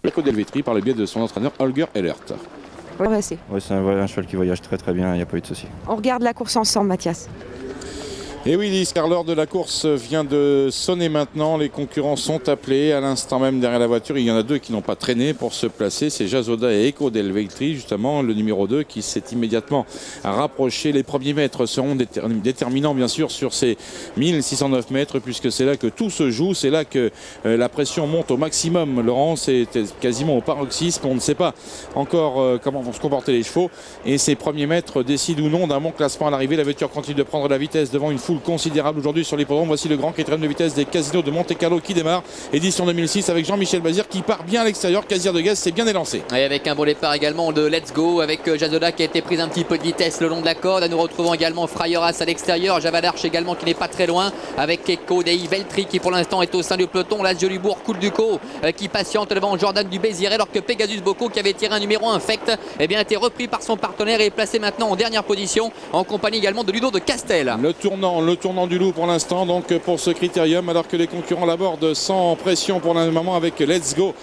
Eco Delvetri par le biais de son entraîneur Holger Ehlert. Ouais, c'est un cheval qui voyage très bien, il n'y a pas eu de souci. On regarde la course ensemble, Mathias. Et oui, Lise, car l'heure de la course vient de sonner maintenant. Les concurrents sont appelés à l'instant même derrière la voiture. Il y en a deux qui n'ont pas traîné pour se placer. C'est Jaszoda et Eco Delvetri, justement, le numéro 2 qui s'est immédiatement rapproché. Les premiers mètres seront déterminants, bien sûr, sur ces 1609 mètres, puisque c'est là que tout se joue. C'est là que la pression monte au maximum. Laurent, c'est quasiment au paroxysme. On ne sait pas encore comment vont se comporter les chevaux. Et ces premiers mètres décident ou non d'un bon classement à l'arrivée. La voiture continue de prendre la vitesse devant une foule considérable aujourd'hui sur l'hippodrome. Voici le grand quatrième de vitesse des Casinos de Monte-Carlo qui démarre, édition 2006, avec Jean-Michel Bazir qui part bien à l'extérieur. Casir de Gaz s'est bien élancé. Et avec un bon départ également de Let's Go, avec Jaszoda qui a été prise un petit peu de vitesse le long de la corde. Nous retrouvons également Frayeras à l'extérieur, Javadarche également qui n'est pas très loin, avec Eco Delvetri qui pour l'instant est au sein du peloton. Las Jolibourg, Coulducot qui patiente devant Jordan du Béziré, alors que Pegasus Bocco, qui avait tiré un numéro infect, a été repris par son partenaire et est placé maintenant en dernière position en compagnie également de Ludo de Castel. Le tournant du loup pour l'instant, donc pour ce critérium, alors que les concurrents l'abordent sans pression pour le moment, avec Let's Go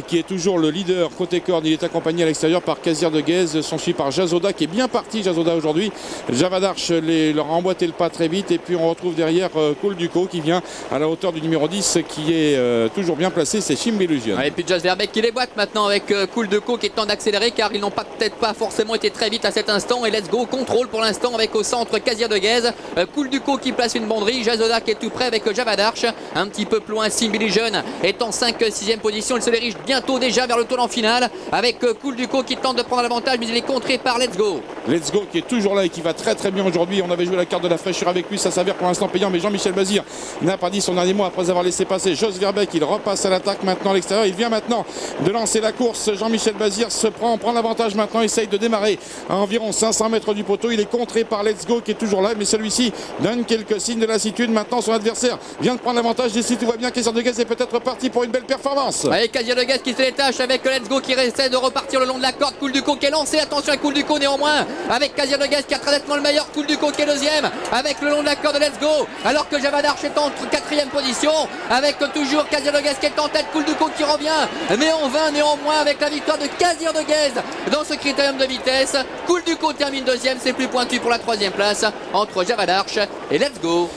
qui est toujours le leader côté corde. Il est accompagné à l'extérieur par Casir de Guèze, son suivi par Jaszoda qui est bien parti. Jaszoda aujourd'hui, Javadarche leur a emboîté le pas très vite, et puis on retrouve derrière Coulducot qui vient à la hauteur du numéro 10 qui est toujours bien placé, c'est Chimbillusion. Et puis Jos Verbeek qui les boite maintenant avec Coulducot qui est temps d'accélérer, car ils n'ont peut-être pas forcément été très vite à cet instant, et Let's Go contrôle pour l'instant avec au centre Casir de Guèze, Coulducot qui place une banderie, Jaszoda qui est tout près avec Javadarche, un petit peu plus loin. Chimbillusion est en 5-6e position, il se dirige bientôt déjà vers le tournant final avec Coulducot qui tente de prendre l'avantage, mais il est contré par Let's Go. Let's Go qui est toujours là et qui va très très bien aujourd'hui. On avait joué la carte de la fraîcheur avec lui, ça s'avère pour l'instant payant, mais Jean-Michel Bazir n'a pas dit son dernier mot après avoir laissé passer Jos Verbeek. Il repasse à l'attaque maintenant à l'extérieur, il vient maintenant de lancer la course. Jean-Michel Bazir prend l'avantage maintenant, essaye de démarrer à environ 500 mètres du poteau. Il est contré par Let's Go qui est toujours là, mais celui-ci donne quelques signes de lassitude. Maintenant son adversaire vient de prendre l'avantage, ici tout va bien. Casir de Guèze est peut-être parti pour une belle performance. Allez, Casir de Guèze qui se détache avec Let's Go qui essaie de repartir le long de la corde. Coulducot qui est lancé, attention à Coulducot néanmoins, avec Casir de Guèze qui a très nettement le meilleur. Coulducot qui est deuxième avec le long de la corde de Let's Go, alors que Javadarche est en 4e position avec toujours Casir de Guèze qui est en tête. Coulducot qui revient, mais en vain néanmoins avec la victoire de Casir de Guèze dans ce critérium de vitesse. Coulducot termine deuxième, c'est plus pointu pour la 3e place entre Javadarche et Let's Go.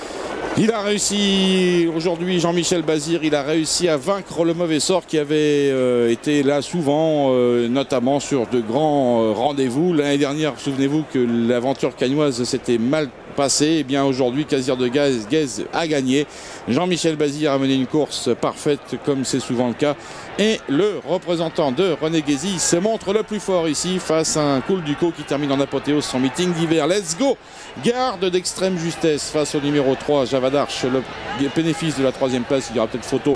Il a réussi aujourd'hui, Jean-Michel Bazir, il a réussi à vaincre le mauvais sort qui avait été là souvent, notamment sur de grands rendez-vous. L'année dernière, souvenez-vous que l'aventure cagnoise s'était mal passée. Et bien aujourd'hui, Casir de Guèze a gagné. Jean-Michel Bazir a mené une course parfaite, comme c'est souvent le cas. Et le représentant de René Guézy se montre le plus fort ici face à un Coulducot qui termine en apothéose son meeting d'hiver. Let's Go garde d'extrême justesse face au numéro 3 Javadarche, le bénéfice de la 3e place. Il y aura peut-être photo.